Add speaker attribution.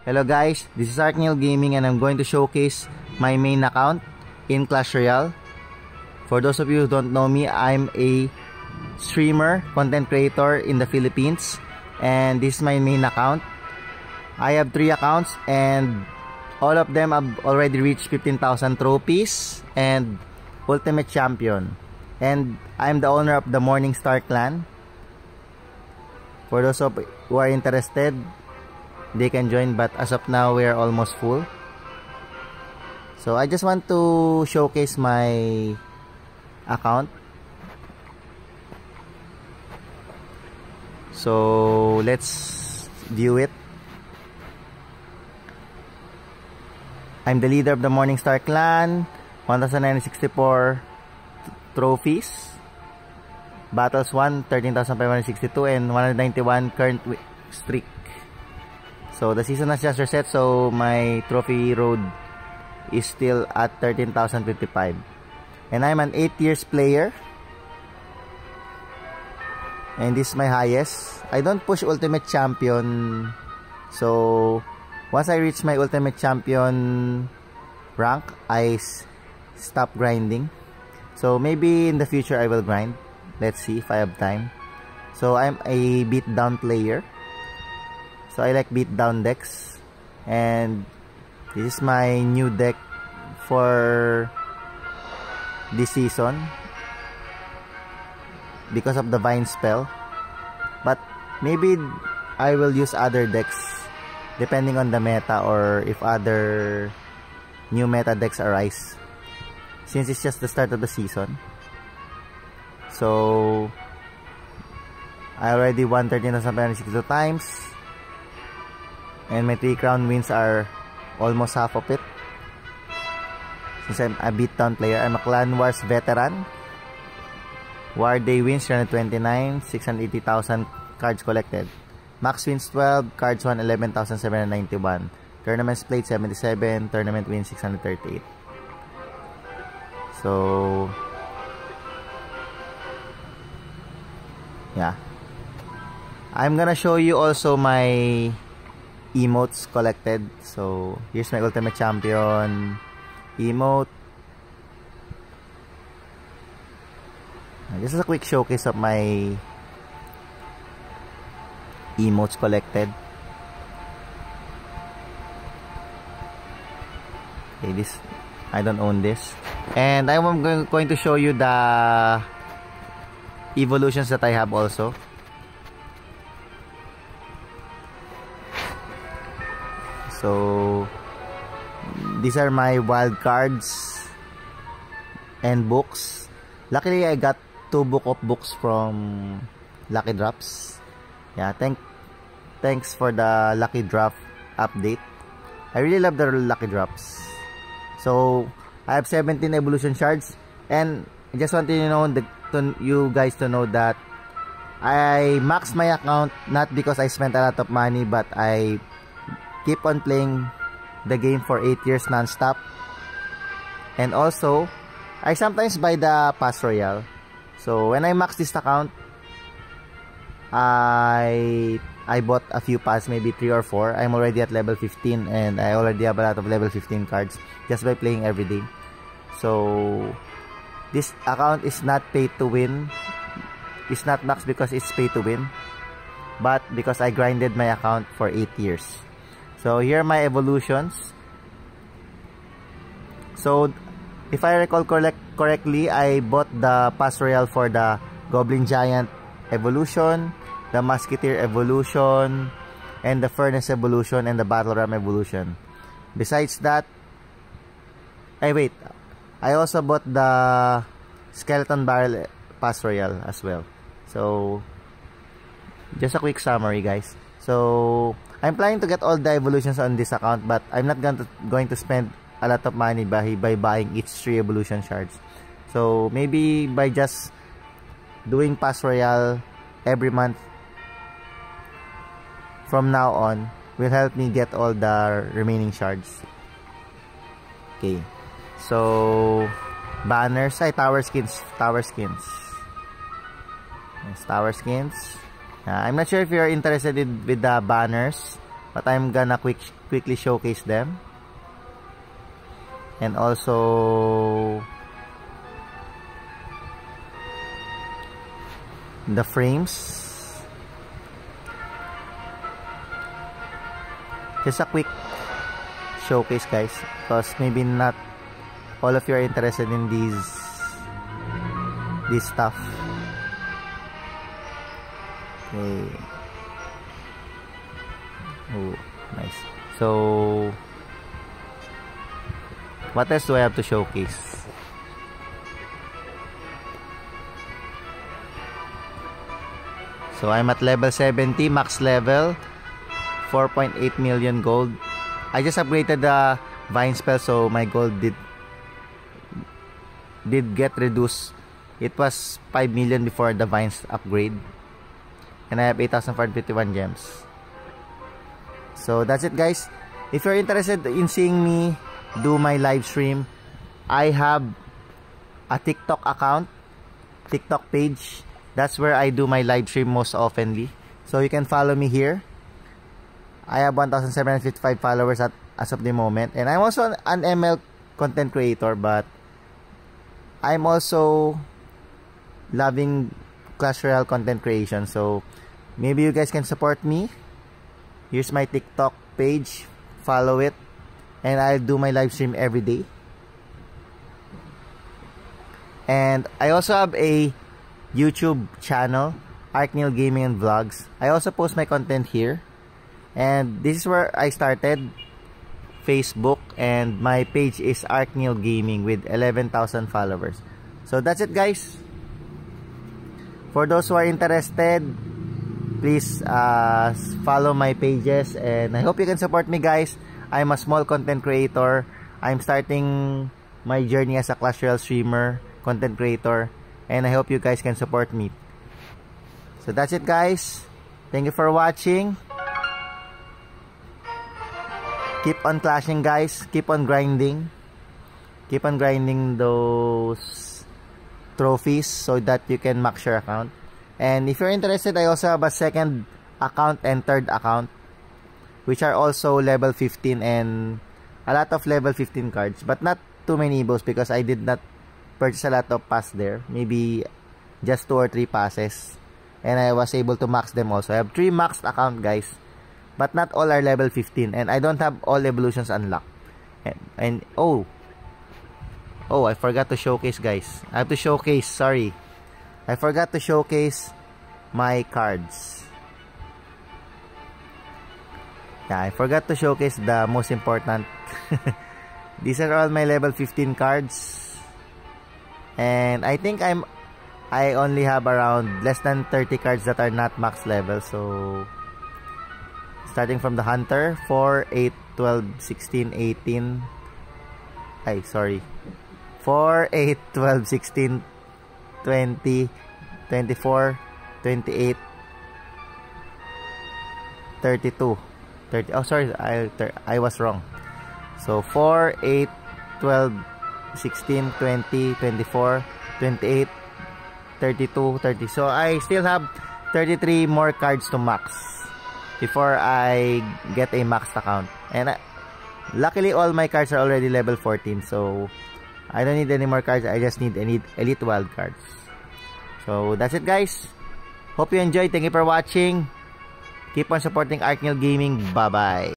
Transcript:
Speaker 1: Hello guys, this is Arkneil Gaming and I'm going to showcase my main account in Clash Royale. For those of you who don't know me, I'm a streamer, content creator in the Philippines, and this is my main account. I have 3 accounts and all of them have already reached 15,000 trophies and Ultimate Champion. And I'm the owner of the Morningstar clan. For those of who are interested, they can join, but as of now we are almost full. So I just want to showcase my account. So let's view it. I'm the leader of the Morningstar clan, 1,964 trophies, battles won 13,562, and 191 current streak. So the season has just reset, so my trophy road is still at 13,055. And I'm an 8 years player. And this is my highest. I don't push Ultimate Champion. So once I reach my Ultimate Champion rank, I stop grinding. So maybe in the future I will grind. Let's see if I have time. So I'm a beatdown player. So I like beatdown decks, and this is my new deck for this season because of the Vine spell. But maybe I will use other decks depending on the meta or if other new meta decks arise, since it's just the start of the season. So I already won 13,562 times. And my 3 crown wins are almost half of it. Since I'm a beatdown player, I'm a Clan Wars veteran. War Day wins 329, 680,000 cards collected. Max wins 12, cards won 11,791. Tournaments played 77, tournament wins 638. So yeah. I'm gonna show you also my emotes collected. So here's my Ultimate Champion emote. This is a quick showcase of my emotes collected. Okay, this I don't own this, and I'm going to show you the evolutions that I have also. So these are my wild cards and books. Luckily I got 2 book of books from Lucky Drops. Yeah, thanks for the Lucky Drop update. I really love the Lucky Drops. So I have 17 evolution shards, and I just want you guys to know that I maxed my account not because I spent a lot of money, but I keep on playing the game for 8 years non-stop. And also I sometimes buy the Pass Royale. So when I max this account, I bought a few pass, maybe 3 or 4. I'm already at level 15 and I already have a lot of level 15 cards just by playing every day. So this account is not pay to win. It's not max because it's pay to win, but because I grinded my account for 8 years. So here are my evolutions. So if I recall correctly, I bought the Pass Royale for the Goblin Giant evolution, the Musketeer evolution, and the Furnace evolution, and the Battle Ram evolution. Besides that, I also bought the Skeleton Barrel Pass Royale as well. So just a quick summary, guys. So I'm planning to get all the evolutions on this account, but I'm not going to spend a lot of money by buying each 3 evolution shards. So maybe by just doing Pass Royale every month from now on will help me get all the remaining shards. Okay, so banners, tower skins. Yes, tower skins. I'm not sure if you're interested with the banners. but I'm gonna quickly showcase them. And also the frames. Just a quick showcase, guys, because maybe not all of you are interested in this stuff. Okay. Oh, nice. So what else do I have to showcase? So I'm at level 70, max level, 4.8 million gold. I just upgraded the vine spell, so my gold did get reduced. It was 5 million before the vines upgrade, and I have 8,451 gems. So that's it, guys. If you're interested in seeing me do my live stream, I have a TikTok account, TikTok page. That's where I do my live stream most oftenly. So you can follow me here. I have 1,755 followers as of the moment, and I'm also an ML content creator, but I'm also loving Clash Royale content creation. So maybe you guys can support me. Here's my TikTok page. Follow it, and I'll do my live stream every day. And I also have a YouTube channel, Arkneil Gaming and Vlogs. I also post my content here. And this is where I started Facebook, and my page is Arkneil Gaming with 11,000 followers. So that's it, guys. For those who are interested, please follow my pages, and I hope you can support me, guys. I'm a small content creator. I'm starting my journey as a Clash Royale streamer, content creator, and I hope you guys can support me. So that's it, guys. Thank you for watching. Keep on clashing, guys. Keep on grinding. Keep on grinding those trophies so that you can max your account. And if you're interested, I also have a second account and third account, which are also level 15 and a lot of level 15 cards, but not too many bows because I did not purchase a lot of pass there. Maybe just 2 or 3 passes, and I was able to max them also. I have 3 maxed account, guys, but not all are level 15, and I don't have all evolutions unlocked. And oh, I forgot to showcase, guys. I have to showcase, sorry. I forgot to showcase my cards. Yeah, I forgot to showcase the most important. These are all my level 15 cards. And I think I only have around less than 30 cards that are not max level. So starting from the Hunter, 4, 8, 12, 16, 18. Ay, sorry. 4, 8, 12, 16, 20, 24, 28, 32, 30. Oh, sorry, I was wrong. So 4, 8, 12, 16, 20, 24, 28, 32, 30. So I still have 33 more cards to max before I get a maxed account. And luckily all my cards are already level 14, so I don't need any more cards. I just need elite wild cards. So that's it, guys. Hope you enjoyed. Thank you for watching. Keep on supporting Arkneil Gaming. Bye bye.